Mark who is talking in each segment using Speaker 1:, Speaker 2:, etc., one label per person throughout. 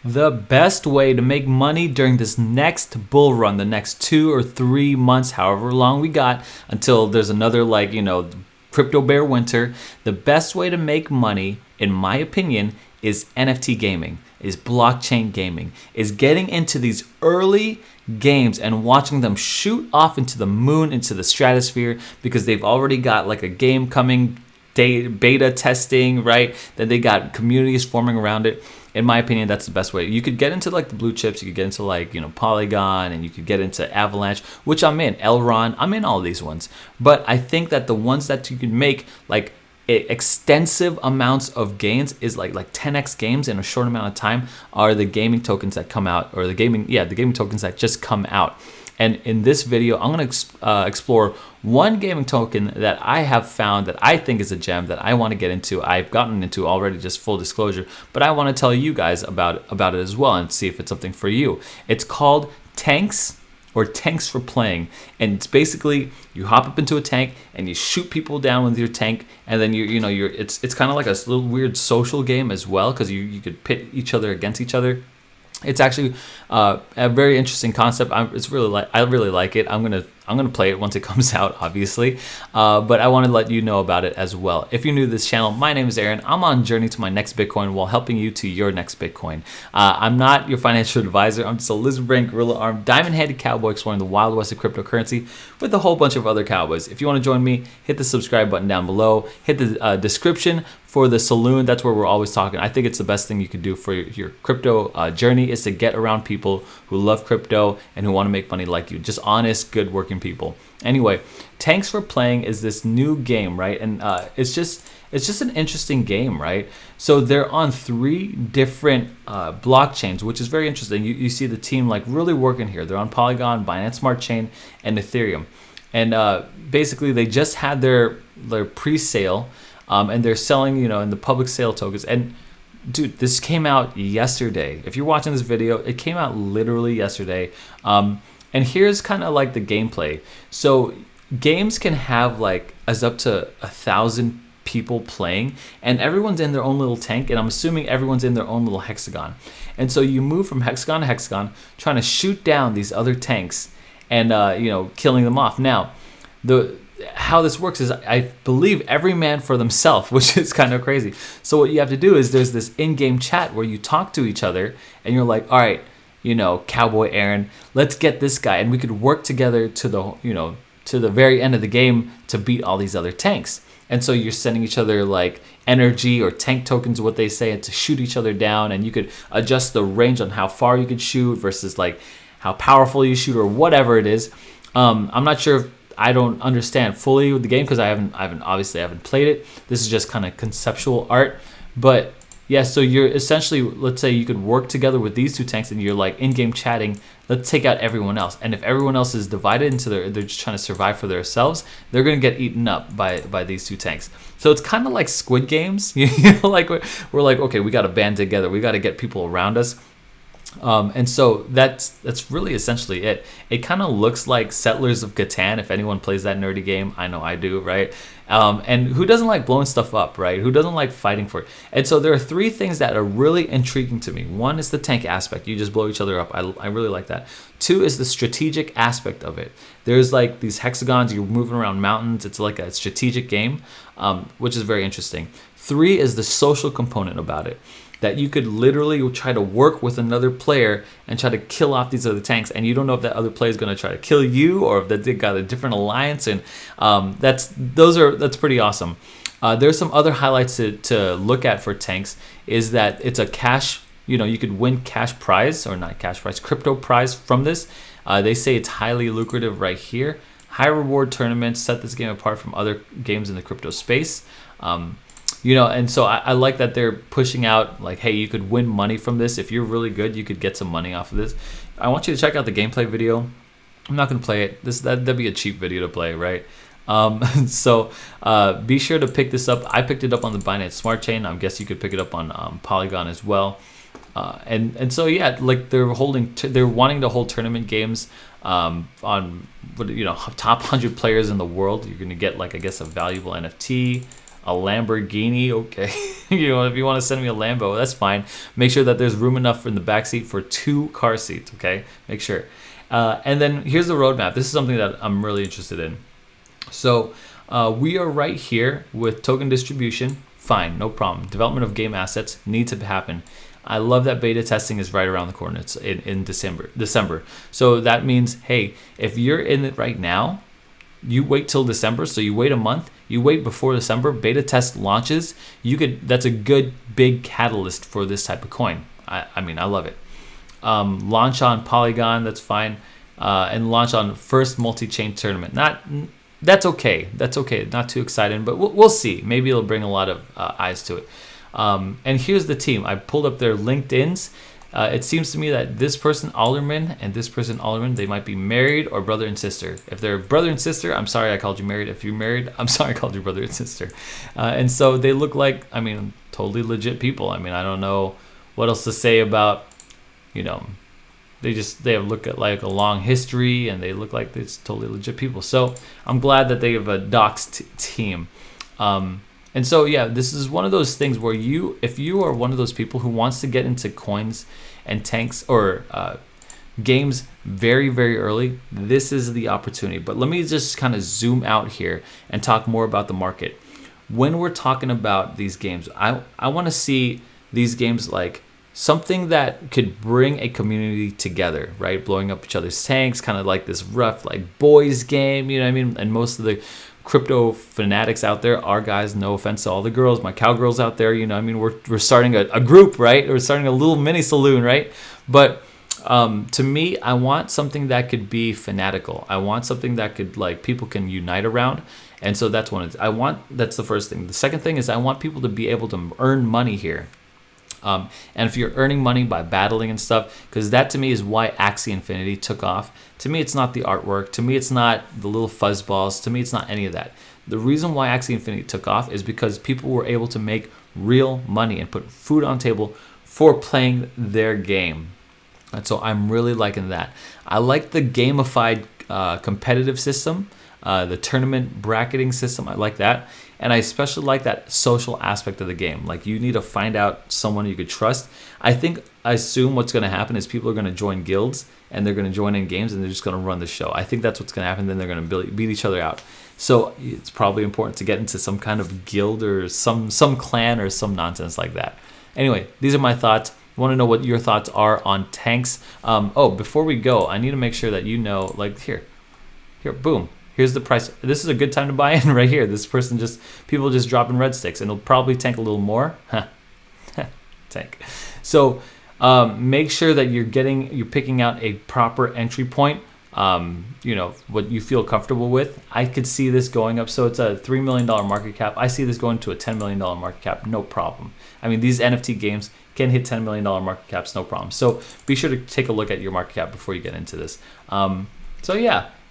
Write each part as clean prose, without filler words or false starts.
Speaker 1: the best way to make money during this next bull run, the next 2 or 3 months, however long we got until there's another, like, crypto bear winter. The best way to make money, in my opinion, is NFT gaming, is blockchain gaming, is getting into these early games and watching them shoot off into the moon, into the stratosphere, because they've already got like a game coming, beta testing, right? Then they got communities forming around it. In my opinion, that's the best way. You could get into like the blue chips, you could get into like, Polygon, and you could get into Avalanche, which I'm in, Elron, I'm in all these ones. But I think that the ones that you can make like extensive amounts of gains is like 10x games in a short amount of time are the gaming tokens that come out, or the gaming tokens that just come out. And in this video, I'm going to explore one gaming token that I have found that I think is a gem that I want to get into. I've gotten into already, just full disclosure, but I want to tell you guys about it as well and see if it's something for you. It's called Tanks, or Tanks for Playing. And it's basically, you hop up into a tank and you shoot people down with your tank, and then it's kind of like a little weird social game as well, because you could pit each other against each other. It's actually a very interesting concept. I really like it. I'm gonna play it once it comes out, obviously. But I want to let you know about it as well. If you're new to this channel, my name is Aaron. I'm on a journey to my next Bitcoin while helping you to your next Bitcoin. I'm not your financial advisor. I'm just a lizard brain, gorilla arm, diamond-headed cowboy exploring the wild west of cryptocurrency with a whole bunch of other cowboys. If you want to join me, hit the subscribe button down below. Hit the description for the saloon. That's where we're always talking. I think it's the best thing you could do for your crypto journey, is to get around people who love crypto and who want to make money like you. Just honest, good working people. Anyway, Tanks for Playing is this new game, right? And it's just an interesting game, right? So they're on 3 different blockchains, which is very interesting. You see the team like really working here. They're on Polygon, Binance Smart Chain, and Ethereum. And basically they just had their pre-sale, and they're selling, in the public sale tokens. And dude, this came out yesterday. If you're watching this video, it came out literally yesterday. And here's kind of like the gameplay. So games can have like as up to 1,000 people playing, and everyone's in their own little tank, and I'm assuming everyone's in their own little hexagon. And so you move from hexagon to hexagon, trying to shoot down these other tanks and killing them off. Now, how this works is, I believe, every man for themselves, which is kind of crazy. So what you have to do is, there's this in-game chat where you talk to each other, and you're like, all right, Cowboy Aaron, let's get this guy, and we could work together to the very end of the game to beat all these other tanks. And so you're sending each other like energy or tank tokens, what they say, to shoot each other down, and you could adjust the range on how far you could shoot versus like how powerful you shoot, or whatever it is. I'm not sure if I don't understand fully with the game, because I haven't played it. This is just kind of conceptual art. But yeah, so you're essentially, let's say you could work together with these 2 tanks, and you're like in-game chatting, let's take out everyone else. And if everyone else is divided into they're just trying to survive for themselves, they're going to get eaten up by these 2 tanks. So it's kind of like Squid Games. Like we're like, okay, we got to band together. We got to get people around us. And so that's really essentially it. It kind of looks like Settlers of Catan, if anyone plays that nerdy game. I know I do, right? And who doesn't like blowing stuff up, right? Who doesn't like fighting for it? And so there are 3 things that are really intriguing to me. 1 is the tank aspect. You just blow each other up. I really like that. 2 is the strategic aspect of it. There's like these hexagons. You're moving around mountains. It's like a strategic game, which is very interesting. 3 is the social component about it, that you could literally try to work with another player and try to kill off these other tanks, and you don't know if that other player is going to try to kill you, or if they got a different alliance. And that's pretty awesome. There's some other highlights to look at for tanks, is that it's a cash, you could win cash prize, or not cash prize, crypto prize from this. They say it's highly lucrative right here. High reward tournaments set this game apart from other games in the crypto space. And so I like that they're pushing out like, hey, you could win money from this. If you're really good, you could get some money off of this. I want you to check out the gameplay video. I'm not going to play it. That'd be a cheap video to play, right? So be sure to pick this up. I picked it up on the Binance Smart Chain. I guess you could pick it up on Polygon as well. And so yeah, like they're wanting to hold tournament games on top 100 players in the world. You're going to get like, I guess, a valuable NFT. A Lamborghini, okay. You know, if you want to send me a Lambo, that's fine. Make sure that there's room enough in the back seat for 2 car seats, okay? Make sure. And then here's the roadmap. This is something that I'm really interested in. So we are right here with token distribution. Fine, no problem. Development of game assets needs to happen. I love that beta testing is right around the corner. It's in December. So that means, hey, if you're in it right now, you wait till December. So you wait a month. You wait before December. Beta test launches. That's a good big catalyst for this type of coin. I mean, I love it. Launch on Polygon. That's fine. And launch on first multi-chain tournament. That's okay. That's okay. Not too exciting, but we'll see. Maybe it'll bring a lot of eyes to it. And here's the team. I pulled up their LinkedIn's. It seems to me that this person, Alderman, and this person, Alderman, they might be married or brother and sister. If they're brother and sister, I'm sorry I called you married. If you're married, I'm sorry I called you brother and sister. And so they look like, I mean, totally legit people. I mean, I don't know what else to say about, you know, they have look at like a long history, and they look like it's totally legit people. So I'm glad that they have a doxed team. And so, yeah, this is one of those things where if you are one of those people who wants to get into coins and tanks or games very, very early, this is the opportunity. But let me just kind of zoom out here and talk more about the market. When we're talking about these games, I want to see these games like something that could bring a community together, right? Blowing up each other's tanks, kind of like this rough, like boys game, you know what I mean? And most of the crypto fanatics out there are guys. No offense to all the girls, my cowgirls out there, you know, I mean, we're starting a group, right? We're starting a little mini saloon, right? But to me, I want something that could be fanatical. I want something that could, like, people can unite around. And so that's that's the first thing. The second thing is I want people to be able to earn money here. And if you're earning money by battling and stuff, because that to me is why Axie Infinity took off. To me, it's not the artwork. To me, it's not the little fuzzballs. To me, it's not any of that. The reason why Axie Infinity took off is because people were able to make real money and put food on the table for playing their game. And so I'm really liking that. I like the gamified competitive system, the tournament bracketing system. I like that. And I especially like that social aspect of the game. Like, you need to find out someone you could trust. I assume what's going to happen is people are going to join guilds, and they're going to join in games, and they're just going to run the show. I think that's what's going to happen. Then they're going to beat each other out. So it's probably important to get into some kind of guild or some clan or some nonsense like that. Anyway, these are my thoughts. I want to know what your thoughts are on tanks. Before we go, I need to make sure that you know, like, here, boom. Here's the price. This is a good time to buy in right here. People just dropping red sticks, and it'll probably tank a little more. Tank. So make sure that you're picking out a proper entry point. What you feel comfortable with. I could see this going up. So it's a $3 million market cap. I see this going to a $10 million market cap. No problem. I mean, these NFT games can hit $10 million market caps. No problem. So be sure to take a look at your market cap before you get into this.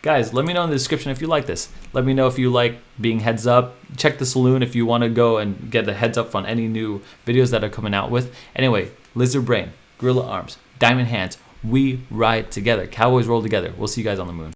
Speaker 1: Guys, let me know in the description if you like this. Let me know if you like being heads up. Check the saloon if you want to go and get a heads up on any new videos that are coming out with. Anyway, Lizard Brain, Gorilla Arms, Diamond Hands, we ride together. Cowboys roll together. We'll see you guys on the moon.